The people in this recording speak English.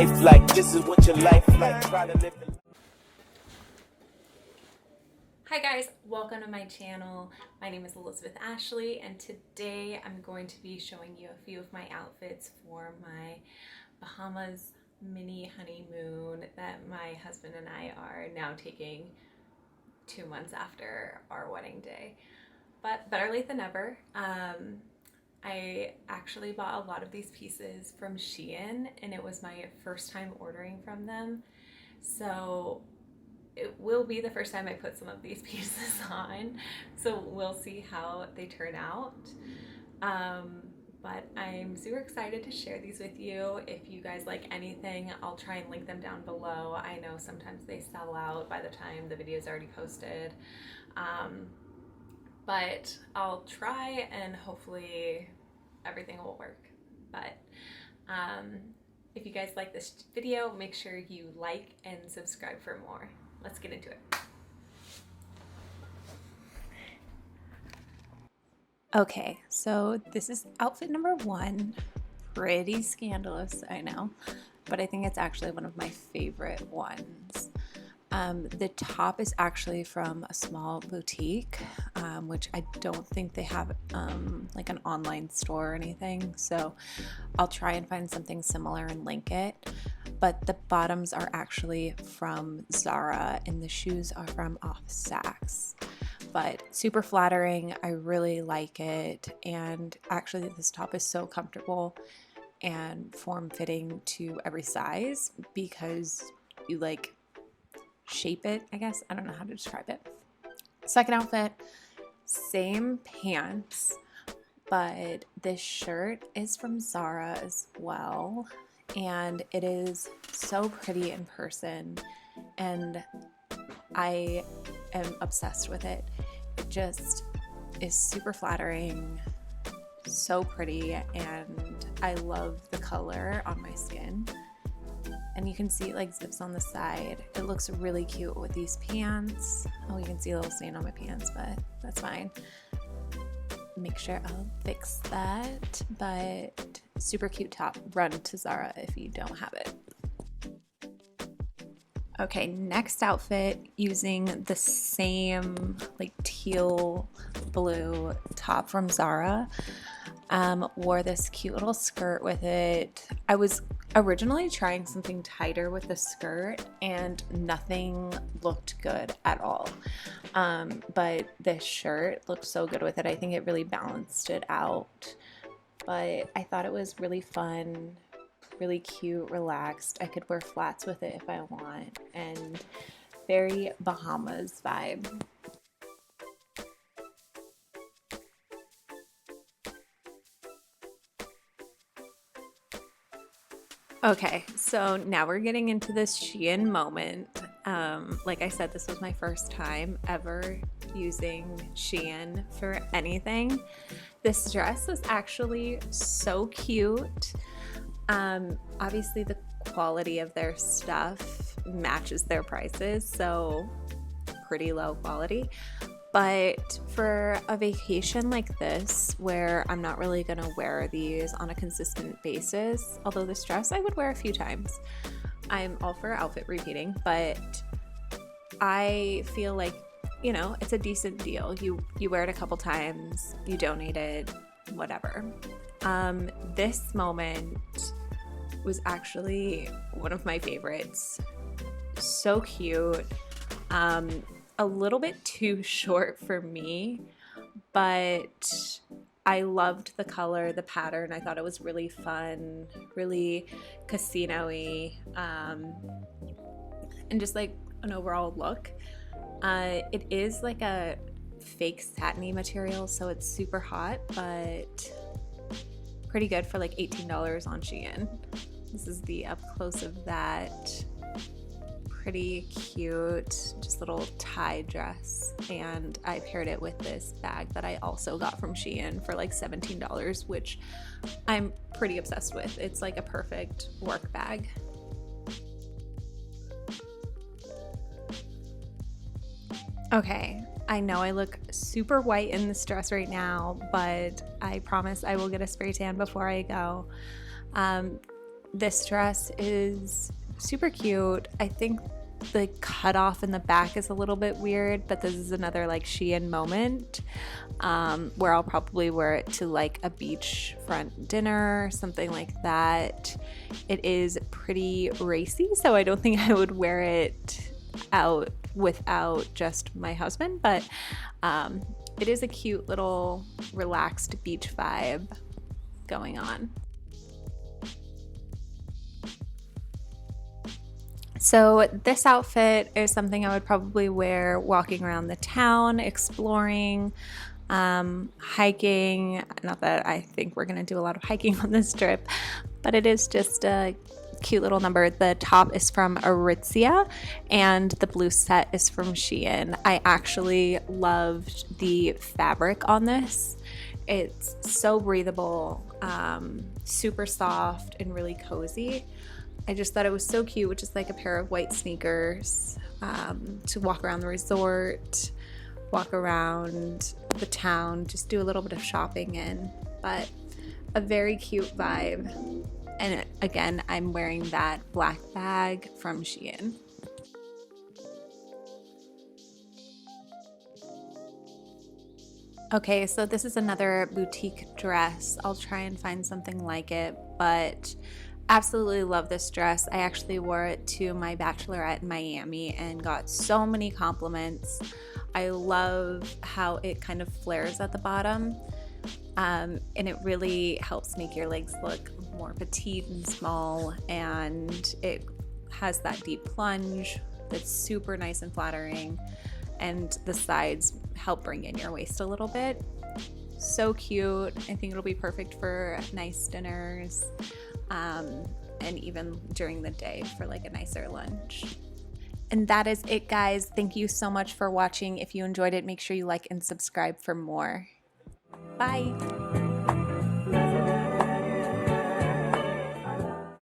life like? This is what your life like. Try to live it. Hi guys, welcome to my channel. My name is Elizabeth Ashley, and today I'm going to be showing you a few of my outfits for my Bahamas mini honeymoon that my husband and I are now taking 2 months after our wedding day. But better late than never. I actually bought a lot of these pieces from SHEIN, and it was my first time ordering from them. So it will be the first time I put some of these pieces on, so we'll see how they turn out. But I'm super excited to share these with you. If you guys like anything, I'll try and link them down below. I know sometimes they sell out by the time the video is already posted, but I'll try and hopefully everything will work. But if you guys like this video, make sure you like and subscribe for more. Let's get into it. Okay, so this is outfit number 1. Pretty scandalous, I know, but I think it's actually one of my favorite ones. The top is actually from a small boutique, which I don't think they have like an online store or anything, so I'll try and find something similar and link it. But the bottoms are actually from Zara and the shoes are from Off Saks. But super flattering, I really like it, and actually this top is so comfortable and form-fitting to every size because you like shape it, I guess. I don't know how to describe it. Second outfit, same pants, but this shirt is from Zara as well, and it is so pretty in person, and I am obsessed with it. It just is super flattering, so pretty, and I love the color on my skin. And you can see it like zips on the side. It looks really cute with these pants. Oh, you can see a little stain on my pants, but that's fine. Make sure I'll fix that. But super cute top. Run to Zara if you don't have it. Okay, next outfit, using the same like teal blue top from Zara. Wore this cute little skirt with it. I was originally trying something tighter with the skirt and nothing looked good at all. But this shirt looked so good with it. I think it really balanced it out. But I thought it was really fun, really cute, relaxed. I could wear flats with it if I want, and very Bahamas vibe. Okay, so now we're getting into this SHEIN moment. Like I said, this was my first time ever using SHEIN for anything. This dress was actually so cute. Obviously the quality of their stuff matches their prices, so pretty low quality. But for a vacation like this, where I'm not really gonna wear these on a consistent basis, although this dress I would wear a few times. I'm all for outfit repeating, but I feel like, you know, it's a decent deal. You wear it a couple times, you donate it, whatever. This moment was actually one of my favorites. So cute. A little bit too short for me, but I loved the color, the pattern. I thought it was really fun, really casino-y, and just like an overall look. It is like a fake satiny material, so it's super hot, but pretty good for like $18 on SHEIN. This is the up close of that. Pretty cute, just little tie dress, and I paired it with this bag that I also got from SHEIN for like $17, which I'm pretty obsessed with. It's like a perfect work bag. Okay, I know I look super white in this dress right now, but I promise I will get a spray tan before I go. This dress is super cute. I think the cutoff in the back is a little bit weird, but this is another like SHEIN moment where I'll probably wear it to like a beachfront dinner, something like that. It is pretty racy, so I don't think I would wear it out without just my husband, but it is a cute little relaxed beach vibe going on. So this outfit is something I would probably wear walking around the town, exploring, hiking. Not that I think we're gonna do a lot of hiking on this trip, but it is just a cute little number. The top is from Aritzia and the blue set is from SHEIN. I actually loved the fabric on this. It's so breathable, super soft and really cozy. I just thought it was so cute with just like a pair of white sneakers to walk around the resort, walk around the town, just do a little bit of shopping in, but a very cute vibe. And again, I'm wearing that black bag from SHEIN. Okay, so this is another boutique dress. I'll try and find something like it, but absolutely love this dress. I actually wore it to my bachelorette in Miami and got so many compliments. I love how it kind of flares at the bottom, and it really helps make your legs look more petite and small, and it has that deep plunge that's super nice and flattering, and the sides help bring in your waist a little bit. So cute. I think it'll be perfect for nice dinners, and even during the day for like a nicer lunch. And that is it, guys. Thank you so much for watching. If you enjoyed it, make sure you like and subscribe for more. Bye.